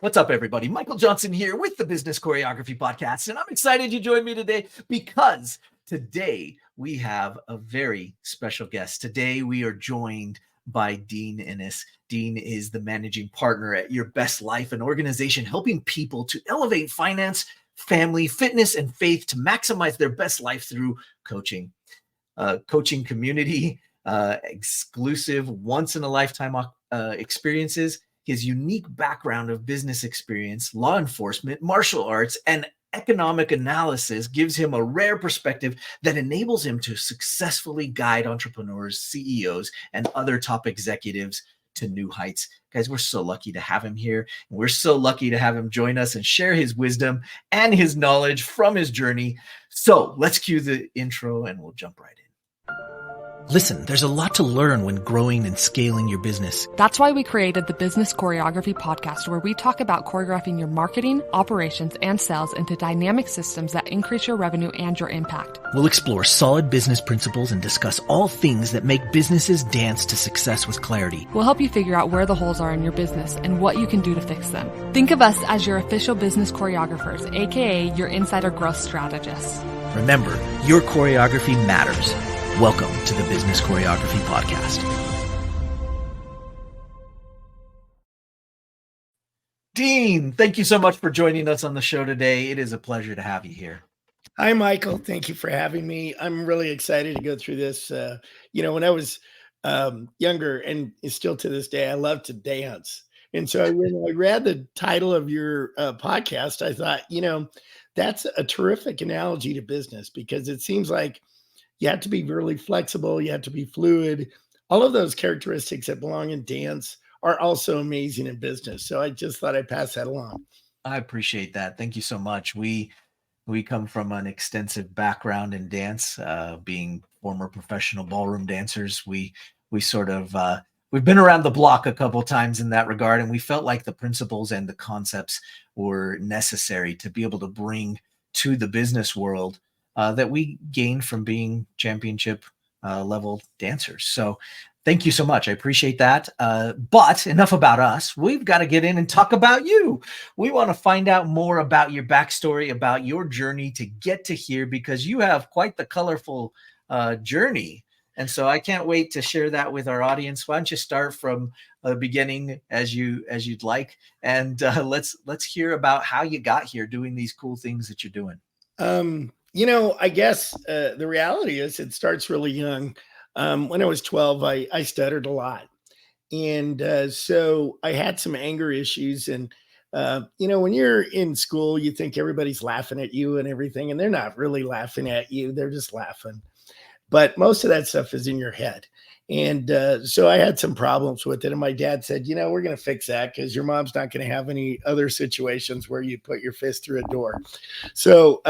What's up, everybody? Michael Johnson here with the Business Choreography Podcast, and I'm excited you joined me today because today we have a very special guest. Today we are joined by Dean Inniss. Dean is the managing partner at Your Best Life, an organization helping people to elevate finance, family, fitness, and faith to maximize their best life through coaching. Coaching community, exclusive, once-in-a-lifetime experiences. His unique background of business experience, law enforcement, martial arts, and economic analysis gives him a rare perspective that enables him to successfully guide entrepreneurs, CEOs, and other top executives to new heights. Guys, we're so lucky to have him here. And we're so lucky to have him join us and share his wisdom and his knowledge from his journey. So let's cue the intro and we'll jump right in. Listen, there's a lot to learn when growing and scaling your business. That's why we created the Business Choreography Podcast, where we talk about choreographing your marketing, operations, and sales into dynamic systems that increase your revenue and your impact. We'll explore solid business principles and discuss all things that make businesses dance to success with clarity. We'll help you figure out where the holes are in your business and what you can do to fix them. Think of us as your official business choreographers, aka your insider growth strategists. Remember, your choreography matters. Welcome to the Business Choreography Podcast. Dean, thank you so much for joining us on the show today. It is a pleasure to have you here. Hi, Michael. Thank you for having me. I'm really excited to go through this. When I was younger, and still to this day, I love to dance. And so when I read the title of your podcast, I thought, that's a terrific analogy to business, because it seems like you have to be really flexible. You have to be fluid. All of those characteristics that belong in dance are also amazing in business. So I just thought I'd pass that along. I appreciate that. Thank you so much. We come from an extensive background in dance, being former professional ballroom dancers. We sort of we've been around the block a couple times in that regard, and we felt like the principles and the concepts were necessary to be able to bring to the business world that we gained from being championship level dancers. So thank you so much. I appreciate that. But enough about us. We've got to get in and talk about you. We want to find out more about your backstory, about your journey to get to here, because you have quite the colorful journey. And so I can't wait to share that with our audience. Why don't you start from the beginning as you'd like, and let's hear about how you got here doing these cool things that you're doing. I guess the reality is it starts really young. When I was 12, I stuttered a lot. And so I had some anger issues. And, when you're in school, you think everybody's laughing at you and everything, and they're not really laughing at you. They're just laughing. But most of that stuff is in your head. And so I had some problems with it. And my dad said, we're going to fix that, because your mom's not going to have any other situations where you put your fist through a door. So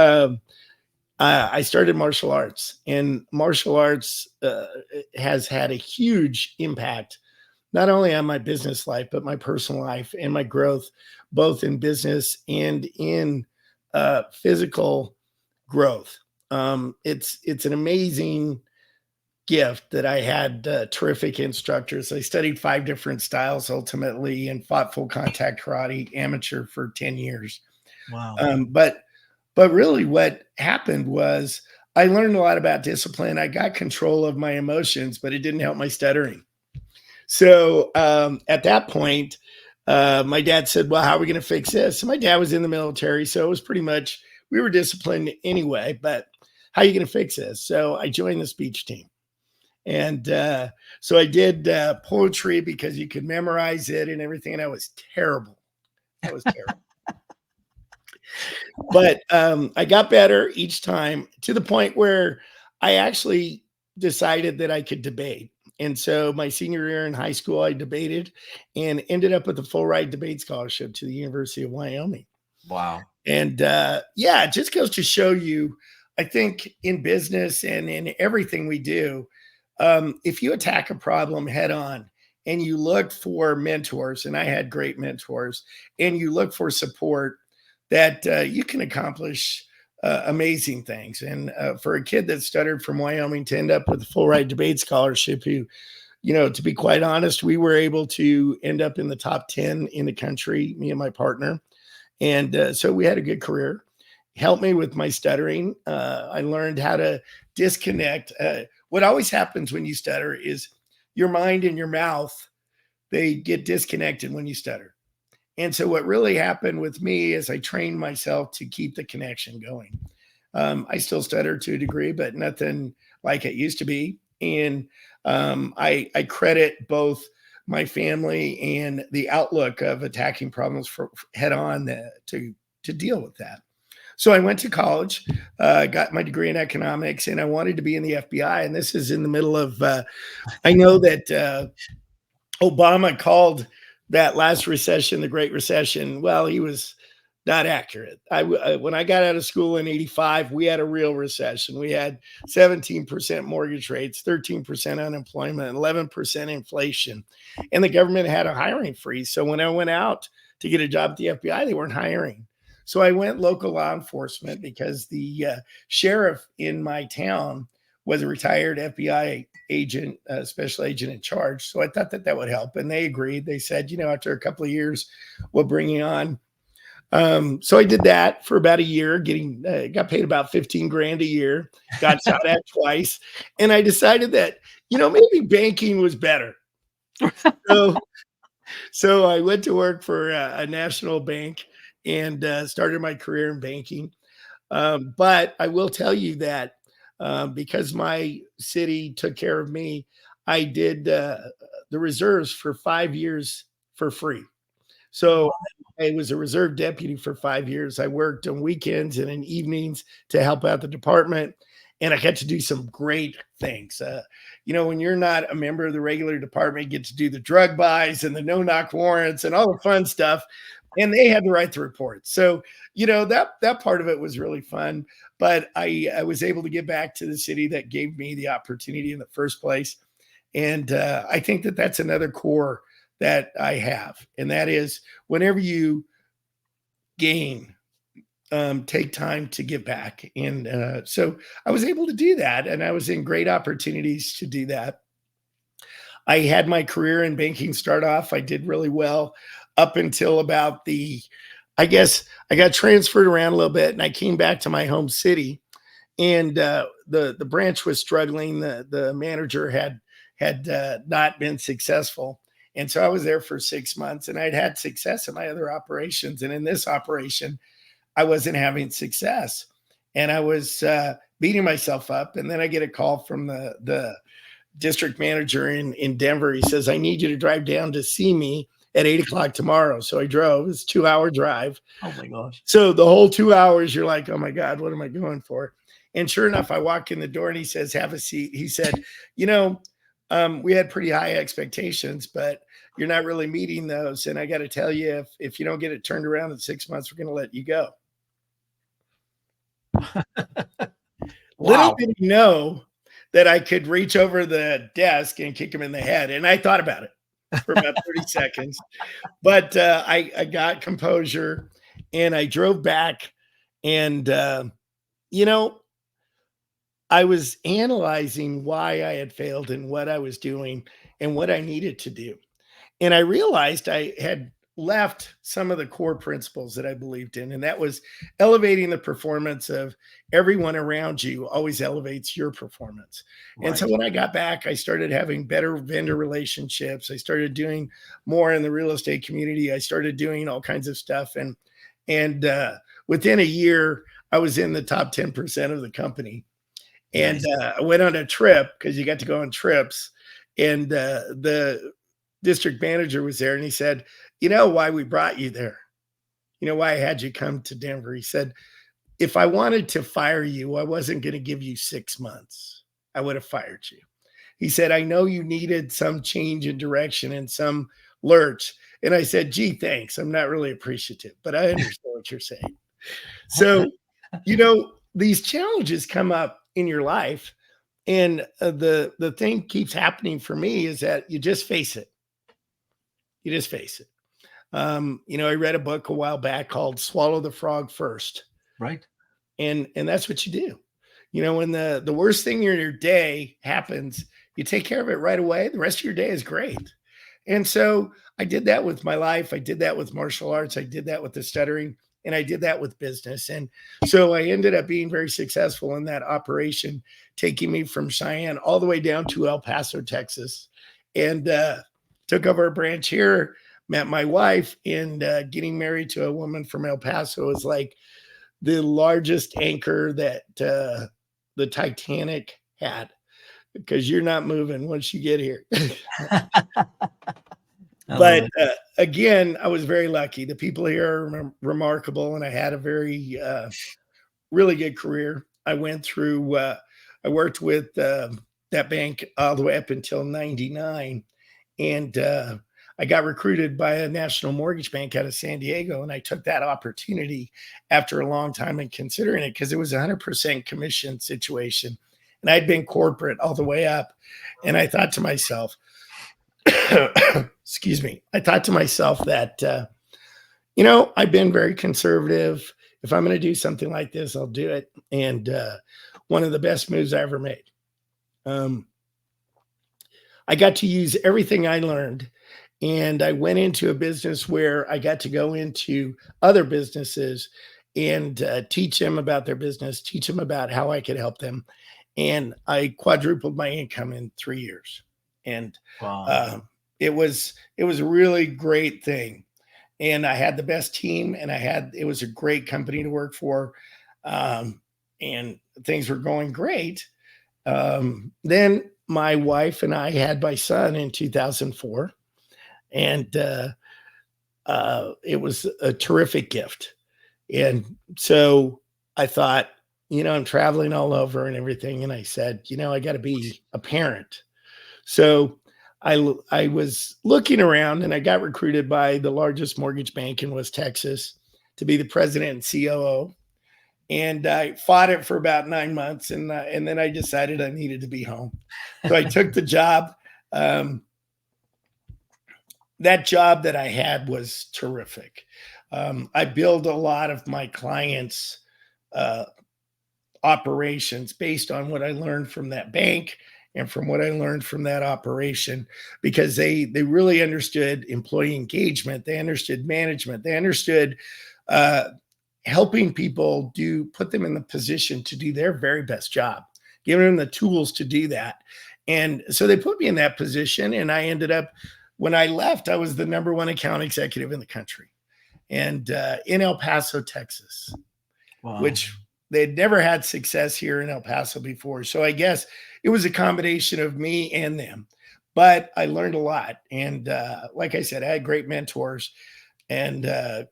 I started martial arts, and martial arts has had a huge impact, not only on my business life, but my personal life and my growth, both in business and in physical growth. It's an amazing gift that I had terrific instructors. I studied 5 different styles ultimately, and fought full contact karate amateur for 10 years. Wow. But really what happened was I learned a lot about discipline. I got control of my emotions, but it didn't help my stuttering. So at that point, my dad said, well, how are we going to fix this? So my dad was in the military, so it was pretty much, we were disciplined anyway, but how are you going to fix this? So I joined the speech team. And so I did poetry, because you could memorize it and everything. And I was terrible. I was terrible. But I got better each time, to the point where I actually decided that I could debate. And so my senior year in high school, I debated and ended up with a full ride debate scholarship to the University of Wyoming. Wow. And it just goes to show you, I think in business and in everything we do, if you attack a problem head on and you look for mentors, and I had great mentors, and you look for support, that you can accomplish amazing things. And for a kid that stuttered from Wyoming to end up with a full ride debate scholarship, who to be quite honest, we were able to end up in the top 10 in the country, me and my partner. And so we had a good career. Helped me with my stuttering. I learned how to disconnect. What always happens when you stutter is your mind and your mouth, they get disconnected when you stutter. And so what really happened with me is I trained myself to keep the connection going. I still stutter to a degree, but nothing like it used to be. And I credit both my family and the outlook of attacking problems for head on to deal with that. So I went to college, got my degree in economics, and I wanted to be in the FBI. And this is in the middle of, I know that Obama called that last recession the Great Recession. Well, he was not accurate. When I got out of school in '85, we had a real recession. We had 17% mortgage rates, 13% unemployment, 11% inflation, and the government had a hiring freeze. So when I went out to get a job at the FBI, they weren't hiring. So I went local law enforcement because the sheriff in my town was a retired FBI agent, special agent in charge. So I thought that would help. And they agreed. They said, after a couple of years, we'll bring you on. So I did that for about a year, got paid about 15 grand a year, got shot at twice. And I decided that, maybe banking was better. So I went to work for a national bank and started my career in banking. But I will tell you that because my city took care of me, I did the reserves for 5 years for free. So I was a reserve deputy for 5 years. I worked on weekends and in evenings to help out the department. And I got to do some great things. When you're not a member of the regular department, you get to do the drug buys and the no-knock warrants and all the fun stuff. And they had to write the report. So, that part of it was really fun. But I was able to get back to the city that gave me the opportunity in the first place. And I think that that's another core that I have. And that is whenever you gain, take time to give back. And so I was able to do that. And I was in great opportunities to do that. I had my career in banking start off. I did really well up until about I guess I got transferred around a little bit and I came back to my home city and the branch was struggling. The manager had not been successful. And so I was there for 6 months and I'd had success in my other operations. And in this operation, I wasn't having success and I was beating myself up. And then I get a call from the district manager in Denver. He says, I need you to drive down to see me at 8:00 tomorrow. So I drove. It's a 2-hour drive. Oh my gosh. So the whole 2 hours, you're like, oh my God, what am I going for? And sure enough, I walk in the door and he says, have a seat. He said, we had pretty high expectations, but you're not really meeting those. And I got to tell you, if you don't get it turned around in 6 months, we're going to let you go. Little did he know that I could reach over the desk and kick him in the head. And I thought about it for about 30 seconds, but I got composure and I drove back and, I was analyzing why I had failed and what I was doing and what I needed to do. And I realized I had left some of the core principles that I believed in, and that was elevating the performance of everyone around you always elevates your performance. Right. And so when I got back, I started having better vendor relationships. I started doing more in the real estate community. I started doing all kinds of stuff. And within a year, I was in the top 10% of the company. And I went on a trip because you got to go on trips. And the district manager was there and he said, you know why we brought you there? You know why I had you come to Denver? He said, if I wanted to fire you, I wasn't going to give you 6 months. I would have fired you. He said, I know you needed some change in direction and some lurch. And I said, gee, thanks. I'm not really appreciative, but I understand what you're saying. So, these challenges come up in your life. And the thing keeps happening for me is that you just face it. You just face it. I read a book a while back called Swallow the Frog First. Right. And that's what you do. When the worst thing in your day happens, You take care of it right away. The rest of your day is great. And so I did that with my life. I did that with martial arts. I did that with the stuttering, and I did that with business. And so I ended up being very successful in that operation, taking me from Cheyenne all the way down to El Paso, Texas, and took over a branch here, met my wife, and getting married to a woman from El Paso is like the largest anchor that the Titanic had, because you're not moving once you get here. But again, I was very lucky. The people here are remarkable, and I had a very, really good career. I went through, I worked with that bank all the way up until 99. And I got recruited by a national mortgage bank out of San Diego. And I took that opportunity after a long time and considering it, because it was a 100% commission situation. And I'd been corporate all the way up. And I thought to myself, excuse me, I thought to myself that, I've been very conservative. If I'm going to do something like this, I'll do it. And one of the best moves I ever made. I got to use everything I learned, and I went into a business where I got to go into other businesses and teach them about their business, teach them about how I could help them. And I quadrupled my income in 3 years. And Wow. it was a really great thing. And I had the best team, and it was a great company to work for. And things were going great. Then my wife and I had my son in 2004, and it was a terrific gift. And so I thought, I'm traveling all over and everything. And I said, I got to be a parent. So I was looking around, and I got recruited by the largest mortgage bank in West Texas to be the president and COO. And I fought it for about 9 months, and then I decided I needed to be home. So I took the job. That job that I had was terrific. I built a lot of my clients' operations based on what I learned from that bank and from what I learned from that operation, because they really understood employee engagement. They understood management. They understood helping people put them in the position to do their very best job, giving them the tools to do that. And so they put me in that position, and I ended up, when I left, I was the number one account executive in the country, and in El Paso, Texas, Wow. which they'd never had success here in El Paso before. So I guess it was a combination of me and them, but I learned a lot. And like I said, I had great mentors, and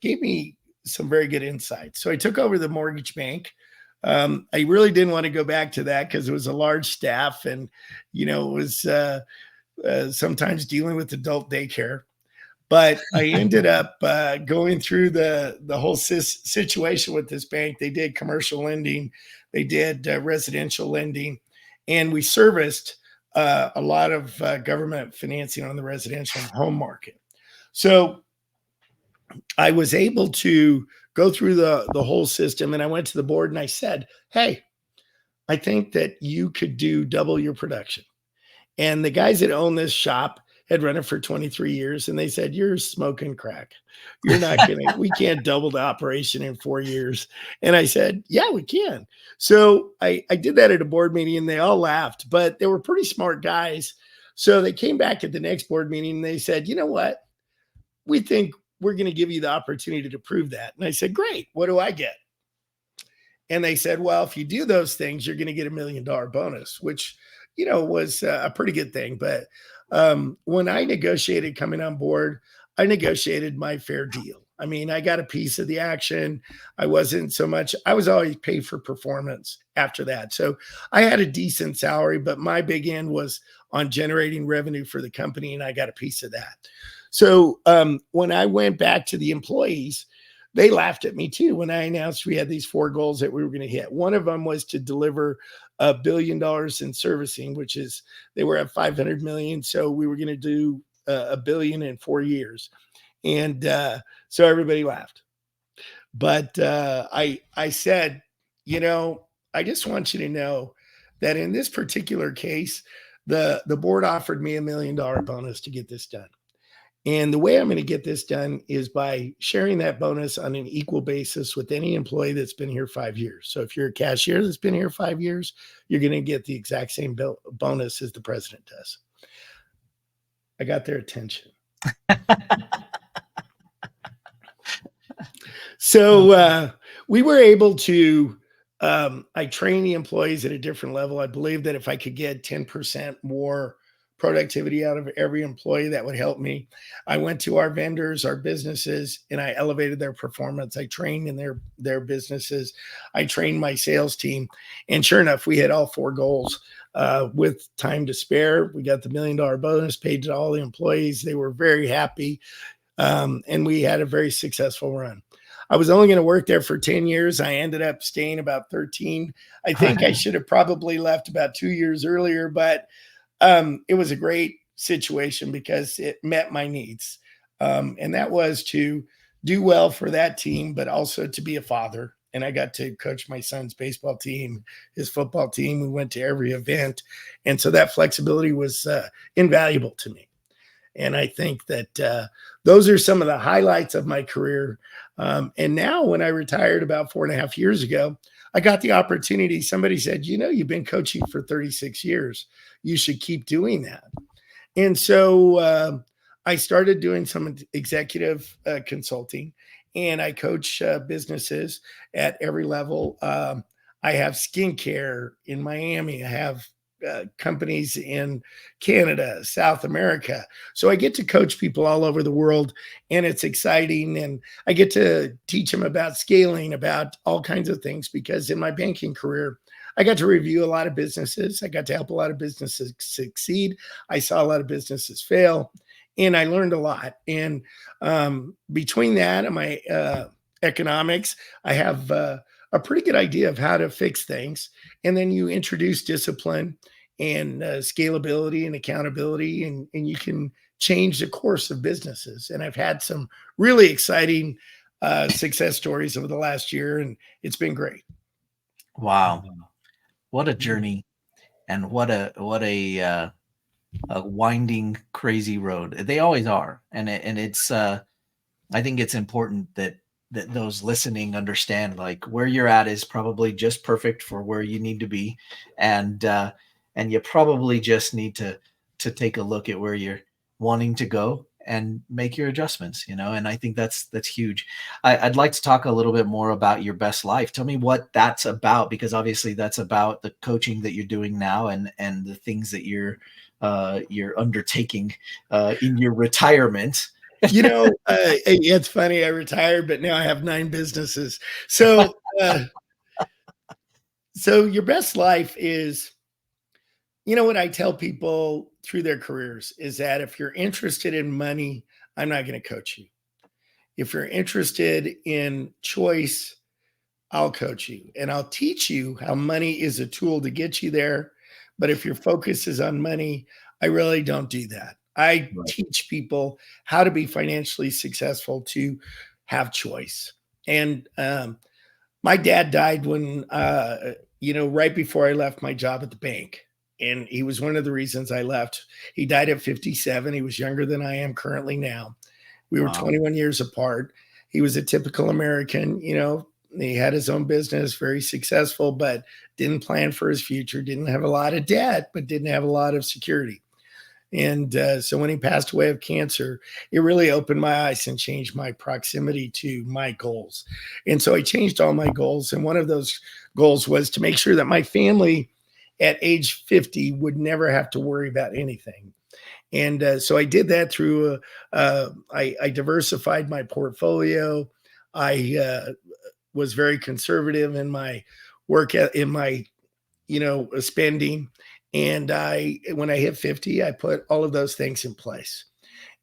gave me some very good insights. So I took over the mortgage bank. I really didn't want to go back to that because it was a large staff, and it was sometimes dealing with adult daycare. But I ended up going through the whole situation with this bank. They did commercial lending, they did residential lending, and we serviced a lot of government financing on the residential home market. So I was able to go through the whole system, and I went to the board and I said, hey, I think that you could do double your production. And the guys that own this shop had run it for 23 years, and they said, you're smoking crack. You're not gonna, we can't double the operation in 4 years. And I said, yeah, we can. So I did that at a board meeting, and they all laughed, but they were pretty smart guys. So they came back at the next board meeting, and they said, you know what? We think we're going to give you the opportunity to prove that. And I said, great. What do I get? And they said, well, if you do those things, you're going to get $1 million bonus, which, was a pretty good thing. But when I negotiated coming on board, I negotiated my fair deal. I mean, I got a piece of the action. I was always paid for performance after that. So I had a decent salary, but my big end was on generating revenue for the company, and I got a piece of that. So when I went back to the employees, they laughed at me too when I announced we had these 4 goals that we were going to hit. One of them was to deliver $1 billion in servicing, which is, they were at 500 million. So we were going to do $1 billion in 4 years. And so everybody laughed. But I said, I just want you to know that in this particular case, the board offered me $1 million bonus to get this done. And the way I'm going to get this done is by sharing that bonus on an equal basis with any employee that's been here 5 years. So if you're a cashier that's been here 5 years, you're going to get the exact same bonus as the president does. I got their attention. So we were able to, I train the employees at a different level. I believe that if I could get 10% more productivity out of every employee, that would help me. I went to our vendors, our businesses, and I elevated their performance. I trained in their businesses. I trained my sales team. And sure enough, we hit all 4 goals with time to spare. We got the $1 million bonus paid to all the employees. They were very happy. And we had a very successful run. I was only going to work there for 10 years. I ended up staying about 13. I think I should have probably left about 2 years earlier, but it was a great situation because it met my needs. And that was to do well for that team, but also to be a father. And I got to coach my son's baseball team, his football team. We went to every event. And so that flexibility was invaluable to me. And I think that those are some of the highlights of my career. And now when I retired about 4.5 years ago, I got the opportunity. Somebody said, you've been coaching for 36 years. You should keep doing that. And so I started doing some executive consulting, and I coach businesses at every level. I have skincare in Miami. I have companies in Canada, South America. So I get to coach people all over the world, and it's exciting. And I get to teach them about scaling, about all kinds of things, because in my banking career, I got to review a lot of businesses. I got to help a lot of businesses succeed. I saw a lot of businesses fail, and I learned a lot. And between that and my economics, I have a pretty good idea of how to fix things. And then you introduce discipline and scalability and accountability, and you can change the course of businesses. And I've had some really exciting success stories over the last year, and it's been great. Wow. What a journey, and what a winding, crazy road. They always are. And it's I think it's important that those listening understand, like, where you're at is probably just perfect for where you need to be. And you probably just need to take a look at where you're wanting to go and make your adjustments, and I think that's huge. I'd like to talk a little bit more about your best life. Tell me what that's about, because obviously that's about the coaching that you're doing now and the things that you're undertaking in your retirement. It's funny. I retired, but now I have 9 businesses. So your best life is, what I tell people through their careers is that if you're interested in money, I'm not going to coach you. If you're interested in choice, I'll coach you, and I'll teach you how money is a tool to get you there. But if your focus is on money, I really don't do that. I teach people how to be financially successful, to have choice. And my dad died when, right before I left my job at the bank. And he was one of the reasons I left. He died at 57. He was younger than I am currently now. We were 21 years apart. He was a typical American. He had his own business, very successful, but didn't plan for his future, didn't have a lot of debt, but didn't have a lot of security. And so when he passed away of cancer, it really opened my eyes and changed my proximity to my goals. And so I changed all my goals. And one of those goals was to make sure that my family at age 50 would never have to worry about anything. And so I did that through, I diversified my portfolio. I was very conservative in my work, in my, spending. And when I hit 50, I put all of those things in place.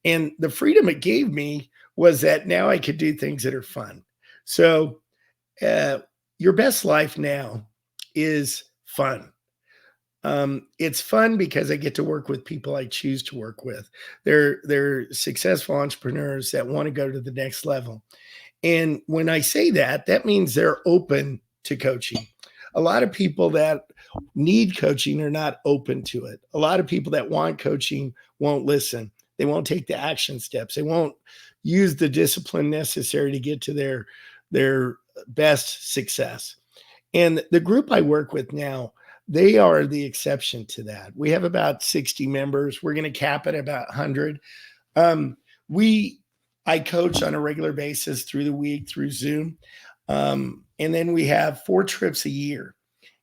And the freedom it gave me was that now I could do things that are fun. So your best life now is fun. It's fun because I get to work with people I choose to work with. They're successful entrepreneurs that want to go to the next level. And when I say that, that means they're open to coaching. a lot of people that need coaching are not open to it. A lot of people that want coaching won't listen. They won't take the action steps. They won't use the discipline necessary to get to their best success. And the group I work with now, they are the exception to that. We have about 60 members. We're going to cap it about 100. I coach on a regular basis through the week through Zoom. And then we have 4 trips a year.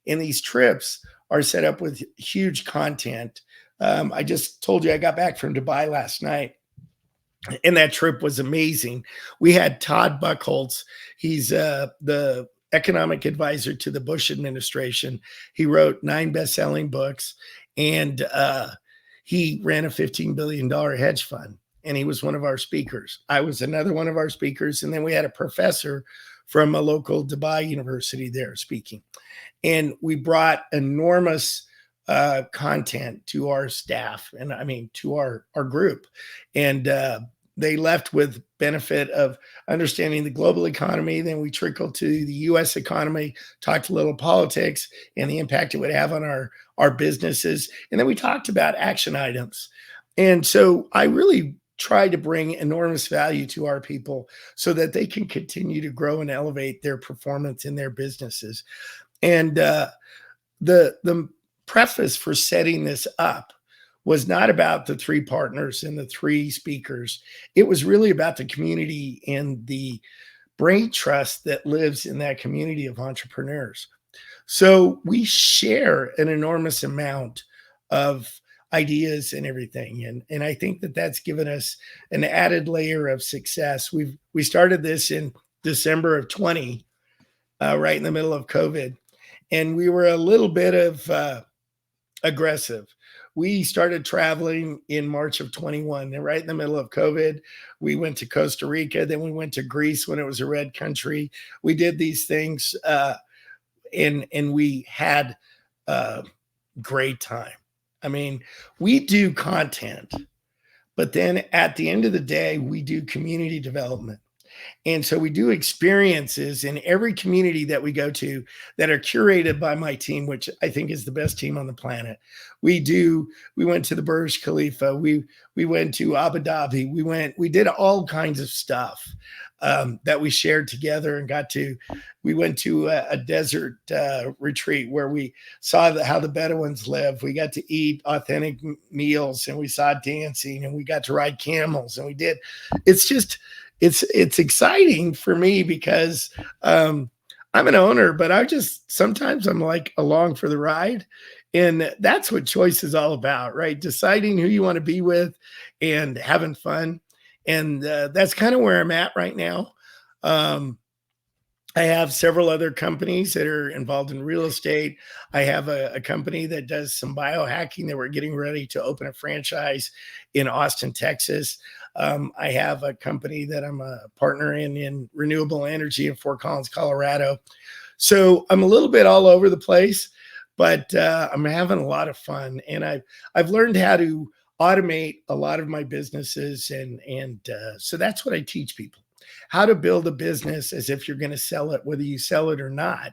And these trips are set up with huge content. I just told you I got back from Dubai last night, and that trip was amazing. We had Todd Buchholz. He's the economic advisor to the Bush administration. He wrote 9 best-selling books, and he ran a $15 billion hedge fund, and he was one of our speakers. I was another one of our speakers, and then we had a professor from a local Dubai university there speaking. And we brought enormous content to our staff, and I mean to our group, and they left with benefit of understanding the global economy. Then we trickled to the U.S. economy, talked a little politics and the impact it would have on our businesses, and then we talked about action items. And so I really try to bring enormous value to our people so that they can continue to grow and elevate their performance in their businesses. And the preface for setting this up was not about the 3 partners and the 3 speakers. It was really about the community and the brain trust that lives in that community of entrepreneurs. So we share an enormous amount of ideas and everything. And I think that that's given us an added layer of success. We started this in December of 20, right in the middle of COVID. And we were a little bit of aggressive. We started traveling in March of 21, and right in the middle of COVID. We went to Costa Rica, then we went to Greece when it was a red country. We did these things, and we had a great time. I mean, we do content, but then at the end of the day, we do community development. And so we do experiences in every community that we go to that are curated by my team, which I think is the best team on the planet. We went to the Burj Khalifa. We went to Abu Dhabi. We did all kinds of stuff that we shared together and we went to a desert retreat where we saw how the Bedouins live. We got to eat authentic meals, and we saw dancing, and we got to ride camels, and it's exciting for me because I'm an owner, but sometimes I'm like along for the ride. And that's what choice is all about, right? Deciding who you want to be with and having fun. And that's kind of where I'm at right now. I have several other companies that are involved in real estate. I have a company that does some biohacking that we're getting ready to open a franchise in Austin, Texas. I have a company that I'm a partner in renewable energy in Fort Collins, Colorado. So I'm a little bit all over the place, but I'm having a lot of fun. And I've learned how to automate a lot of my businesses. And so that's what I teach people. How to build a business as if you're going to sell it, whether you sell it or not,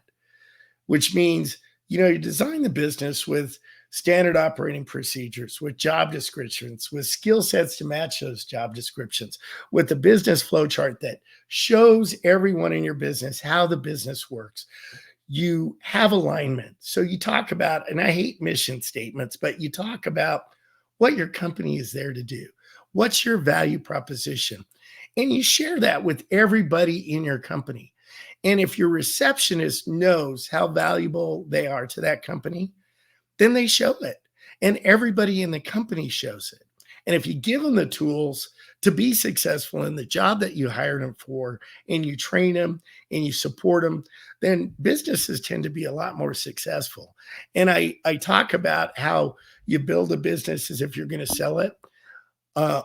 which means, you design the business with standard operating procedures, with job descriptions, with skill sets to match those job descriptions, with the business flow chart that shows everyone in your business how the business works. You have alignment. So you talk about, and I hate mission statements, but you talk about what your company is there to do. What's your value proposition? And you share that with everybody in your company. And if your receptionist knows how valuable they are to that company, then they show it. And everybody in the company shows it. And if you give them the tools to be successful in the job that you hired them for, and you train them and you support them, then businesses tend to be a lot more successful. And I talk about how you build a business as if you're going to sell it.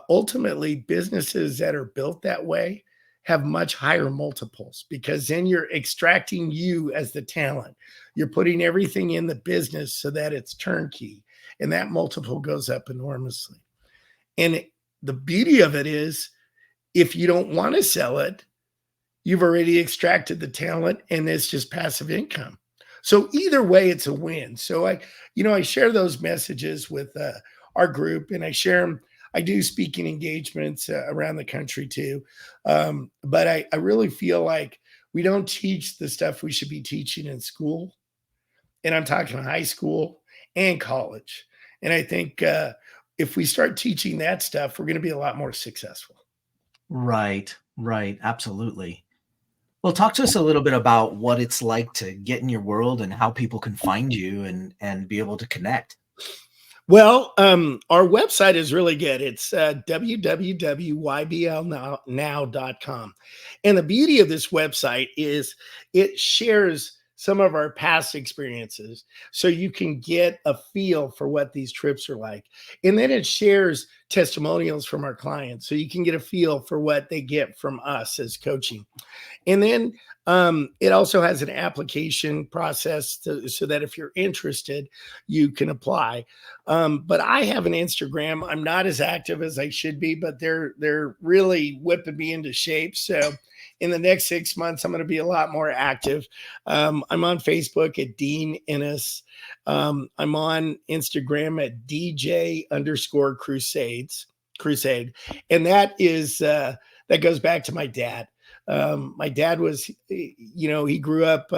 Ultimately, businesses that are built that way have much higher multiples, because then you're extracting you as the talent. You're putting everything in the business so that it's turnkey, and that multiple goes up enormously. And the beauty of it is, if you don't want to sell it, you've already extracted the talent, and it's just passive income. So either way, it's a win. So I share those messages with our group, and I share them. I do speaking engagements around the country too. But I really feel like we don't teach the stuff we should be teaching in school. And I'm talking high school and college. And I think if we start teaching that stuff, we're going to be a lot more successful. Right, right, absolutely. Well, talk to us a little bit about what it's like to get in your world and how people can find you and be able to connect. Well, our website is really good. It's www.yblnow.com. And the beauty of this website is it shares some of our past experiences so you can get a feel for what these trips are like. And then it shares testimonials from our clients so you can get a feel for what they get from us as coaching. And then it also has an application process so that if you're interested, you can apply. But I have an Instagram. I'm not as active as I should be, but they're really whipping me into shape. So in the next 6 months, I'm going to be a lot more active. I'm on Facebook at Dean Inniss. I'm on Instagram at DJ_crusade. And that is that goes back to my dad. My dad was, he grew up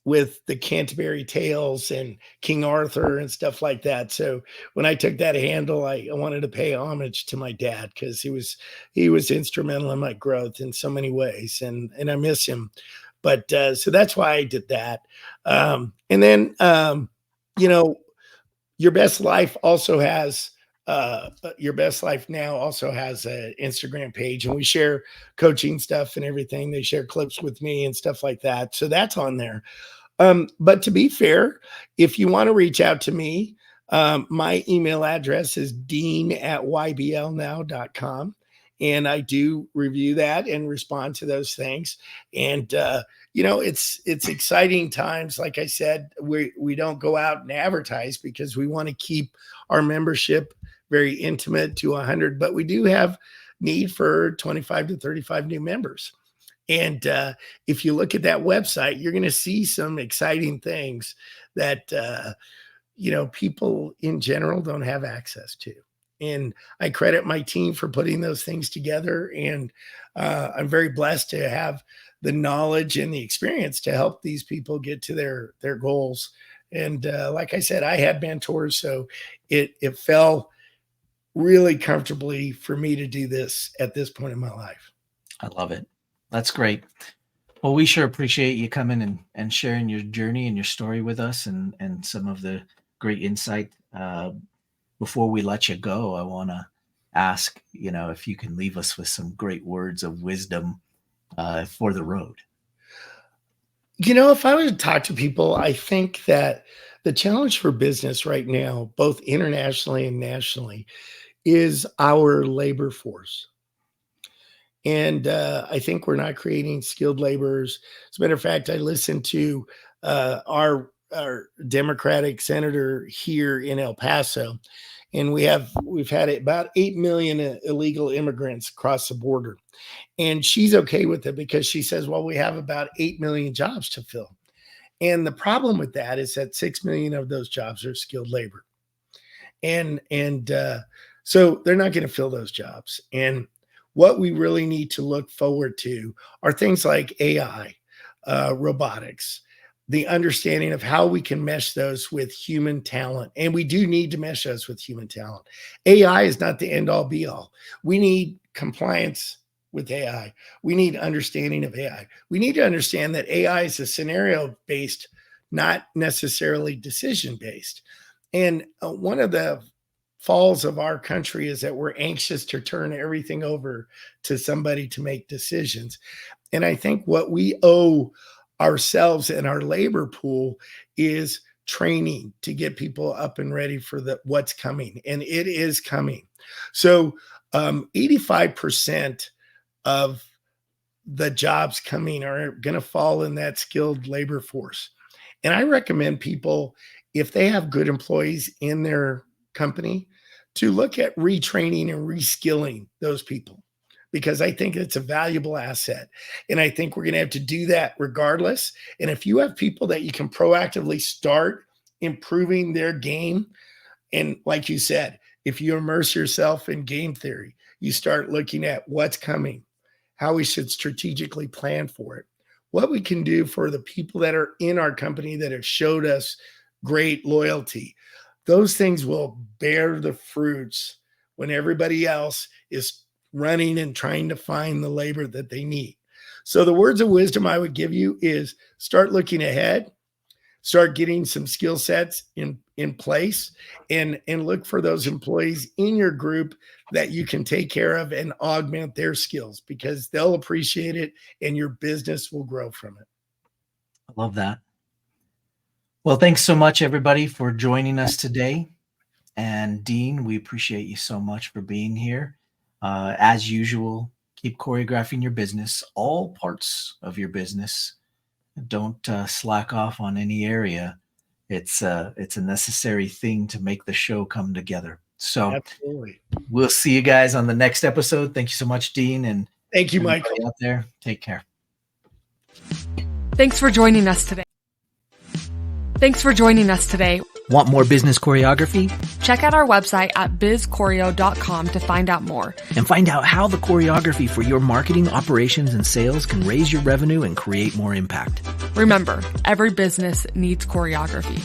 with the Canterbury Tales and King Arthur and stuff like that. So when I took that handle, I wanted to pay homage to my dad because he was instrumental in my growth in so many ways, and I miss him. But so that's why I did that. And then Your Best Life also has Your Best Life Now also has an Instagram page, and we share coaching stuff and everything. They share clips with me and stuff like that. So that's on there. But to be fair, if you want to reach out to me, my email address is dean@yblnow.com. And I do review that and respond to those things. And, it's exciting times. Like I said, we don't go out and advertise because we want to keep our membership very intimate to 100, but we do have need for 25 to 35 new members. And if you look at that website, you're going to see some exciting things that, people in general don't have access to. And I credit my team for putting those things together. And I'm very blessed to have the knowledge and the experience to help these people get to their goals. And like I said, I had mentors, so it fell really comfortably for me to do this at this point in my life. I love it. That's great. Well, we sure appreciate you coming and sharing your journey and your story with us and some of the great insight. Before we let you go, I want to ask, if you can leave us with some great words of wisdom for the road. If I were to talk to people, I think that the challenge for business right now, both internationally and nationally, is our labor force. And I think we're not creating skilled laborers. As a matter of fact, I listened to our Democratic senator here in El Paso, and we've had about 8 million illegal immigrants across the border. And she's okay with it because she says, well, we have about 8 million jobs to fill. And the problem with that is that 6 million of those jobs are skilled labor. And so they're not going to fill those jobs. And what we really need to look forward to are things like AI, robotics, the understanding of how we can mesh those with human talent. And we do need to mesh those with human talent. AI is not the end all be all. We need compliance with AI. We need understanding of AI. We need to understand that AI is a scenario based, not necessarily decision based. And one of the falls of our country is that we're anxious to turn everything over to somebody to make decisions. And I think what we owe ourselves and our labor pool is training to get people up and ready for what's coming. And it is coming. So 85% of the jobs coming are going to fall in that skilled labor force. And I recommend people, if they have good employees in their company, to look at retraining and reskilling those people, because I think it's a valuable asset. And I think we're going to have to do that regardless. And if you have people that you can proactively start improving their game, and like you said, if you immerse yourself in game theory, you start looking at what's coming, how we should strategically plan for it, what we can do for the people that are in our company that have showed us great loyalty. Those things will bear the fruits when everybody else is running and trying to find the labor that they need. So the words of wisdom I would give you is start looking ahead, start getting some skill sets in place, and look for those employees in your group that you can take care of and augment their skills, because they'll appreciate it and your business will grow from it. I love that. Well, thanks so much, everybody, for joining us today. And Dean, we appreciate you so much for being here. As usual, keep choreographing your business, all parts of your business. Don't slack off on any area. It's a necessary thing to make the show come together. So Absolutely. We'll see you guys on the next episode. Thank you so much, Dean. And thank you, Michael. Out there, take care. Thanks for joining us today. Want more business choreography? Check out our website at bizchoreo.com to find out more. And find out how the choreography for your marketing, operations, and sales can raise your revenue and create more impact. Remember, every business needs choreography.